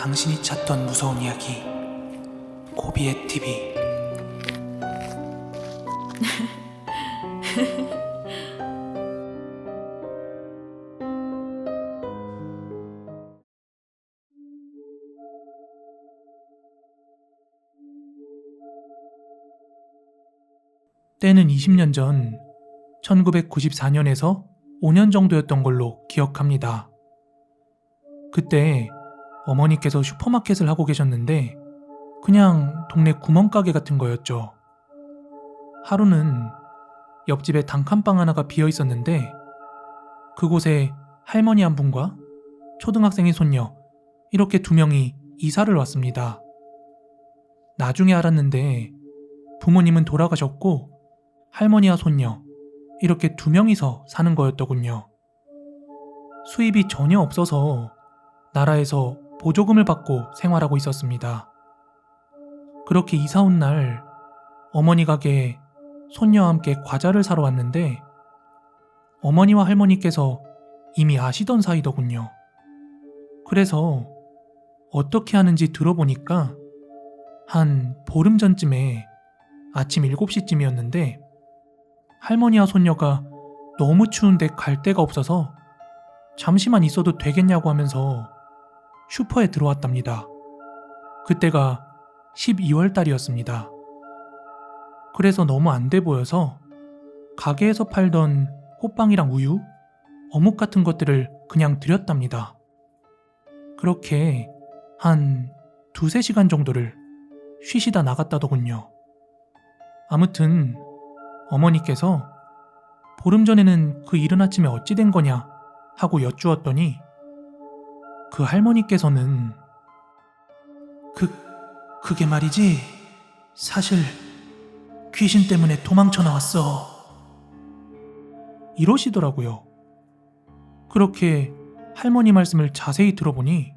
당신이 찾던 무서운 이야기 고비의 TV. 때는 20년 전 1994년에서 5년 정도였던 걸로 기억합니다. 그때 어머니께서 슈퍼마켓을 하고 계셨는데 그냥 동네 구멍가게 같은 거였죠. 하루는 옆집에 단칸방 하나가 비어 있었는데 그곳에 할머니 한 분과 초등학생의 손녀 이렇게 두 명이 이사를 왔습니다. 나중에 알았는데 부모님은 돌아가셨고 할머니와 손녀 이렇게 두 명이서 사는 거였더군요. 수입이 전혀 없어서 나라에서 보조금을 받고 생활하고 있었습니다. 그렇게 이사 온 날 어머니 가게에 손녀와 함께 과자를 사러 왔는데 어머니와 할머니께서 이미 아시던 사이더군요. 그래서 어떻게 하는지 들어보니까 한 보름 전쯤에 아침 7시쯤이었는데 할머니와 손녀가 너무 추운데 갈 데가 없어서 잠시만 있어도 되겠냐고 하면서 슈퍼에 들어왔답니다. 그때가 12월 달이었습니다. 그래서 너무 안 돼 보여서 가게에서 팔던 호빵이랑 우유, 어묵 같은 것들을 그냥 드렸답니다. 그렇게 한 2-3시간 정도를 쉬시다 나갔다더군요. 아무튼 어머니께서 보름 전에는 그 이른 아침에 어찌 된 거냐 하고 여쭈었더니 그 할머니께서는 그게 말이지 사실 귀신 때문에 도망쳐 나왔어 이러시더라고요. 그렇게 할머니 말씀을 자세히 들어보니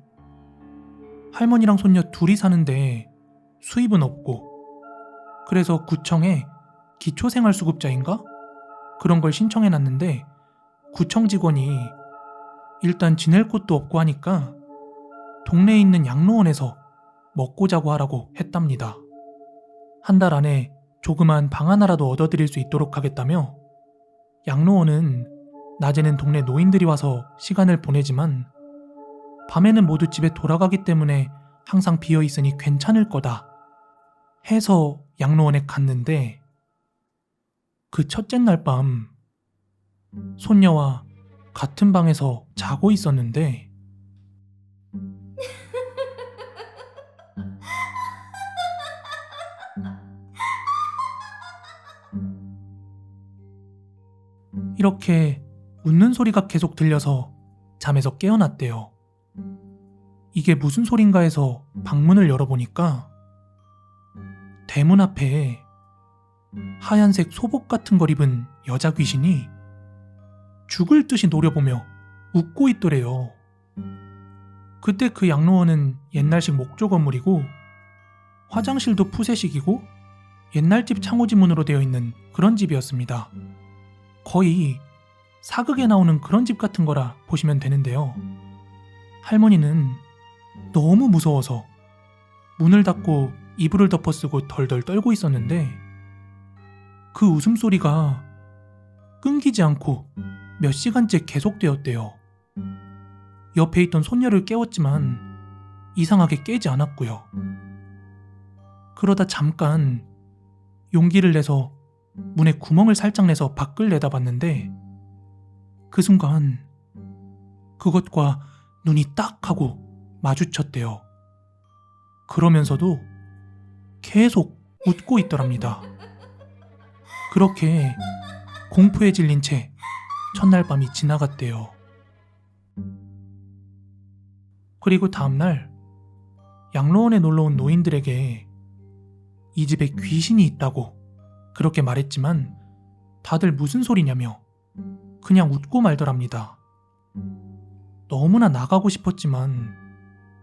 할머니랑 손녀 둘이 사는데 수입은 없고 그래서 구청에 기초생활수급자인가? 그런 걸 신청해놨는데 구청 직원이 일단 지낼 곳도 없고 하니까 동네에 있는 양로원에서 먹고 자고 하라고 했답니다. 한 달 안에 조그만 방 하나라도 얻어드릴 수 있도록 하겠다며 양로원은 낮에는 동네 노인들이 와서 시간을 보내지만 밤에는 모두 집에 돌아가기 때문에 항상 비어있으니 괜찮을 거다 해서 양로원에 갔는데 그 첫째 날 밤 손녀와 같은 방에서 자고 있었는데 이렇게 웃는 소리가 계속 들려서 잠에서 깨어났대요. 이게 무슨 소린가 해서 방문을 열어보니까 대문 앞에 하얀색 소복 같은 걸 입은 여자 귀신이 죽을 듯이 노려보며 웃고 있더래요. 그때 그 양로원은 옛날식 목조 건물이고 화장실도 푸세식이고 옛날 집 창호지 문으로 되어 있는 그런 집이었습니다. 거의 사극에 나오는 그런 집 같은 거라 보시면 되는데요. 할머니는 너무 무서워서 문을 닫고 이불을 덮어쓰고 덜덜 떨고 있었는데 그 웃음소리가 끊기지 않고 몇 시간째 계속되었대요. 옆에 있던 손녀를 깨웠지만 이상하게 깨지 않았고요. 그러다 잠깐 용기를 내서 문에 구멍을 살짝 내서 밖을 내다봤는데 그 순간 그것과 눈이 딱 하고 마주쳤대요. 그러면서도 계속 웃고 있더랍니다. 그렇게 공포에 질린 채 첫날 밤이 지나갔대요. 그리고 다음날 양로원에 놀러온 노인들에게 이 집에 귀신이 있다고 그렇게 말했지만 다들 무슨 소리냐며 그냥 웃고 말더랍니다. 너무나 나가고 싶었지만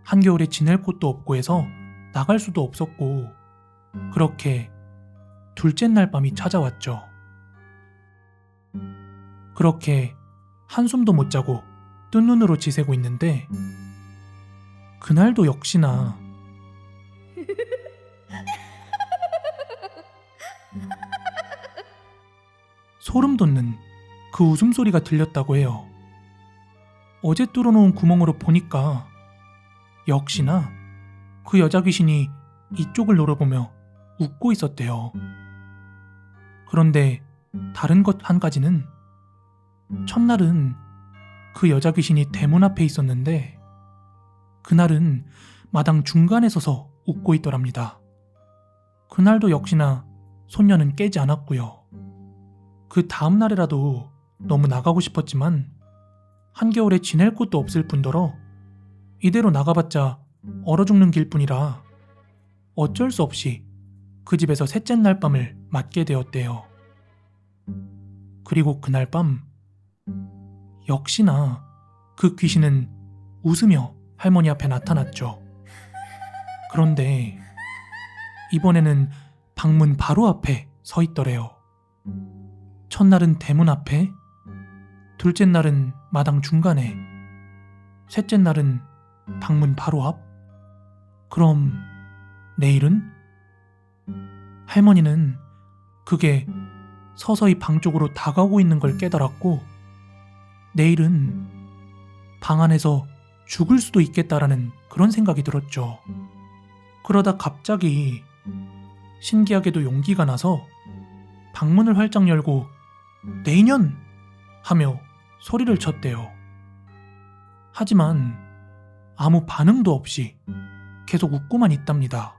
한겨울에 지낼 곳도 없고 해서 나갈 수도 없었고 그렇게 둘째 날 밤이 찾아왔죠. 그렇게 한숨도 못 자고 뜬 눈으로 지새고 있는데 그날도 역시나 소름 돋는 그 웃음소리가 들렸다고 해요. 어제 뚫어놓은 구멍으로 보니까 역시나 그 여자 귀신이 이쪽을 노려보며 웃고 있었대요. 그런데 다른 것 한 가지는 첫날은 그 여자 귀신이 대문 앞에 있었는데 그날은 마당 중간에 서서 웃고 있더랍니다. 그날도 역시나 손녀는 깨지 않았고요. 그 다음 날에라도 너무 나가고 싶었지만 한겨울에 지낼 곳도 없을 뿐더러 이대로 나가봤자 얼어 죽는 길뿐이라 어쩔 수 없이 그 집에서 셋째 날 밤을 맞게 되었대요. 그리고 그날 밤 역시나 그 귀신은 웃으며 할머니 앞에 나타났죠. 그런데 이번에는 방문 바로 앞에 서 있더래요. 첫날은 대문 앞에, 둘째 날은 마당 중간에, 셋째 날은 방문 바로 앞? 그럼 내일은? 할머니는 그게 서서히 방 쪽으로 다가오고 있는 걸 깨달았고 내일은 방 안에서 죽을 수도 있겠다라는 그런 생각이 들었죠. 그러다 갑자기 신기하게도 용기가 나서 방문을 활짝 열고 내년! 하며 소리를 쳤대요. 하지만 아무 반응도 없이 계속 웃고만 있답니다.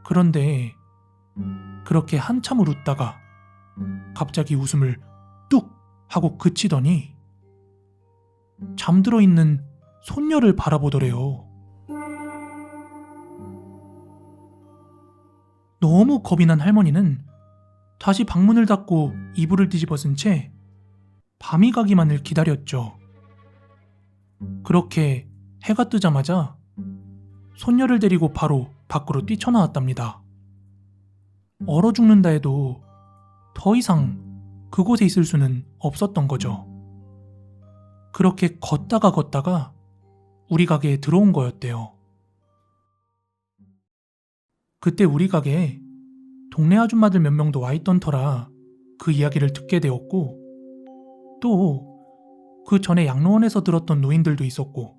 그런데 그렇게 한참을 웃다가 갑자기 웃음을 뚝 하고 그치더니 잠들어 있는 손녀를 바라보더래요. 너무 겁이 난 할머니는 다시 방문을 닫고 이불을 뒤집어 쓴 채 밤이 가기만을 기다렸죠. 그렇게 해가 뜨자마자 손녀를 데리고 바로 밖으로 뛰쳐나왔답니다. 얼어 죽는다 해도 더 이상 그곳에 있을 수는 없었던 거죠. 그렇게 걷다가 우리 가게에 들어온 거였대요. 그때 우리 가게에 동네 아줌마들 몇 명도 와 있던 터라 그 이야기를 듣게 되었고 또 그 전에 양로원에서 들었던 노인들도 있었고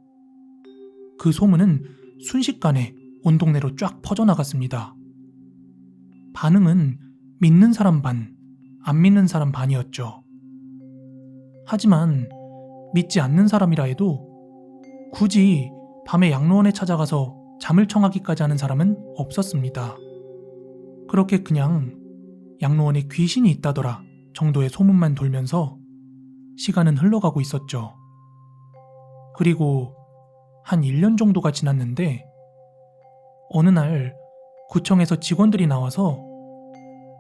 그 소문은 순식간에 온 동네로 쫙 퍼져나갔습니다. 반응은 믿는 사람 반, 안 믿는 사람 반이었죠. 하지만 믿지 않는 사람이라 해도 굳이 밤에 양로원에 찾아가서 잠을 청하기까지 하는 사람은 없었습니다. 그렇게 그냥 양로원에 귀신이 있다더라 정도의 소문만 돌면서 시간은 흘러가고 있었죠. 그리고 한 1년 정도가 지났는데 어느 날 구청에서 직원들이 나와서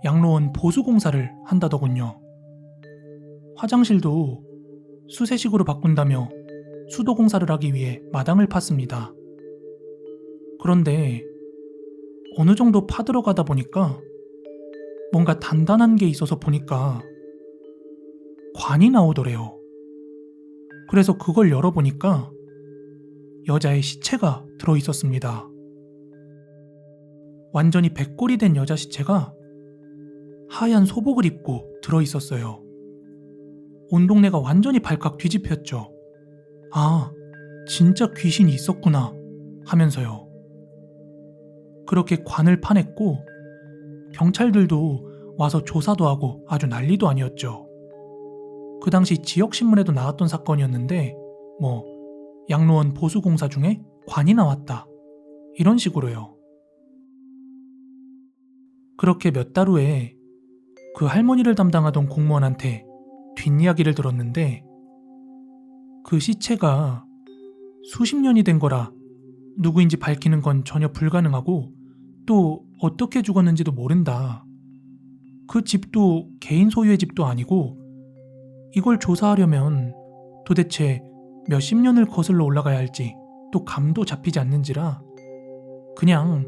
양로원 보수공사를 한다더군요. 화장실도 수세식으로 바꾼다며 수도공사를 하기 위해 마당을 팠습니다. 그런데 어느 정도 파들어가다 보니까 뭔가 단단한 게 있어서 보니까 관이 나오더래요. 그래서 그걸 열어보니까 여자의 시체가 들어있었습니다. 완전히 백골이 된 여자 시체가 하얀 소복을 입고 들어있었어요. 온 동네가 완전히 발칵 뒤집혔죠. 아, 진짜 귀신이 있었구나 하면서요. 그렇게 관을 파냈고 경찰들도 와서 조사도 하고 아주 난리도 아니었죠. 그 당시 지역신문에도 나왔던 사건이었는데 양로원 보수공사 중에 관이 나왔다 이런 식으로요. 그렇게 몇 달 후에 그 할머니를 담당하던 공무원한테 뒷이야기를 들었는데 그 시체가 수십 년이 된 거라 누구인지 밝히는 건 전혀 불가능하고 또 어떻게 죽었는지도 모른다. 그 집도 개인 소유의 집도 아니고 이걸 조사하려면 도대체 몇십 년을 거슬러 올라가야 할지 또 감도 잡히지 않는지라 그냥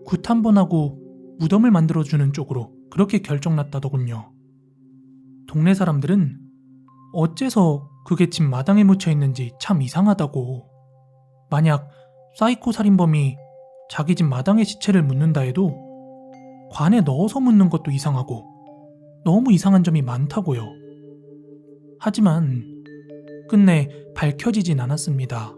굿 한 번 하고 무덤을 만들어주는 쪽으로 그렇게 결정났다더군요. 동네 사람들은 어째서 그게 집 마당에 묻혀 있는지 참 이상하다고 만약 사이코 살인범이 자기 집 마당에 시체를 묻는다 해도 관에 넣어서 묻는 것도 이상하고 너무 이상한 점이 많다고요. 하지만 끝내 밝혀지진 않았습니다.